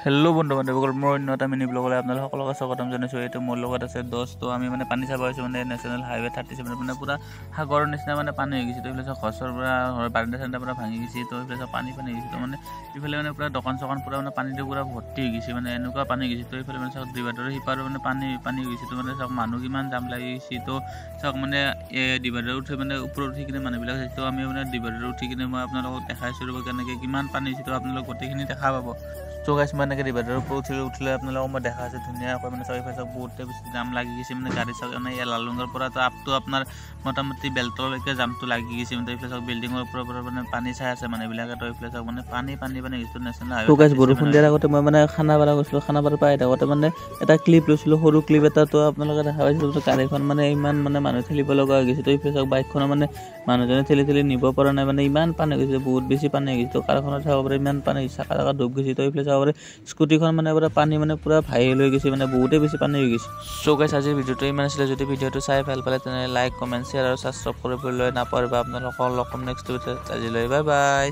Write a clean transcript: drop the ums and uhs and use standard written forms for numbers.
Hello' বন্ধু বান্ধৱীসকল, মোৰ অন্য এটা মিনি ব্লগলৈ আপোনালোক সকলোকে স্বাগতম জনাইছোঁ। এইটো মোৰ লগত আছে দোস্ত। আমি মানে পানী চাব আহিছোঁ, মানে নেশ্যনেল হাইৱে 37 মানে পূৰা সাগৰৰ নিচিনা মানে পানী হৈ গৈছে। তো এইফালে গছৰ পৰা বাৰাণ্ডা চাৰাণ্ডাৰ পৰা ভাঙি গৈছে। তো এইফালে পানী হৈ গৈছে। তো মানে এইফালে মানে পূৰা দোকান চকান পূৰা মানে পানীটো পূৰা ভৰ্তি হৈ গৈছে, মানে এনেকুৱা পানী হৈ গৈছে। তো এইফালে মানে চাওক ডিভাইডাৰৰ সিপাৰো মানে পানী হৈ গৈছে। তো মানে চাওক মানুহ কিমান জাম লাগি গৈছে। তো চাওক মানে ডিভাইডাৰ উঠি মানে ওপৰত উঠি কিনে মানুহবিলাক আছে। তো আমি মানে ডিভাইডাৰ উঠি কিনে মই আপোনালোকক দেখাইছোঁ ৰ'ব কেনেকৈ কিমান পানী হৈছে। তো আপোনালোক গোটেইখিনি দেখা পাব। তো গাইছ মই এনেকৈ ডিভাইডাৰৰ ওপৰত উঠিলে আপোনালোকক মই দেখা আছে ধুনীয়াকৈ মানে চাৰিওফালে চাওক বহুতে বেছি জাম লাগি গৈছে। মানে গাড়ী চাওক মানে লালুঙৰ পৰা আপটো আপোনাৰ মোটামুটি বেলতলৈকে জামটো লাগি গৈছে। মানে এইফালে চাওক বিল্ডিঙৰ ওপৰৰ পৰা মানে পানী চাই আছে মানুহবিলাকে। তো এইফালে চাওক মানে পানী গৈছে নেশ্যনেল হাইৱে। তো গাইছ বৰষুণ দিয়াৰ আগতে মই মানে খানাপাৰা গৈছিলোঁ। খানাপাৰা পৰা আহি থাকোঁতে মানে এটা ক্লিপ লৈছিলোঁ, সৰু ক্লিপ এটা। তো আপোনালোকে দেখা পাইছিলোঁ গাড়ীখন মানে ইমান মানে মানুহ ঠেলিব লগা হৈ গৈছে। তো এইফালে চাওক বাইকখনৰ মানে মানুহজনে ঠেলি নিব পৰা নাই, মানে ইমান পানী গৈছে, বহুত বেছি পানী হৈ গৈছে। তো কাৰখনত চাব পাৰে ইমান পানী চাকা ডুব গৈছে। তো এইফালে চাব পাৰে স্কুটিখন মানে পুৰা পানী মানে পুৰা ভাহি লৈ গৈছে, মানে বহুতেই বেছি পানী হৈ গৈছে। চ' গাইছ আজিৰ ভিডিঅ'টো ইমান আছিলে। যদি ভিডিঅ'টো চাই ভাল পালে তেনেহ'লে লাইক, কমেণ্ট, শ্বেয়াৰ আৰু ছাবস্ক্ৰাইব কৰিবলৈ নাপাহৰিব। আপোনালোকক লগ পাম নেক্সট ভিডিঅ'ত। আজিলৈ বাই বাই।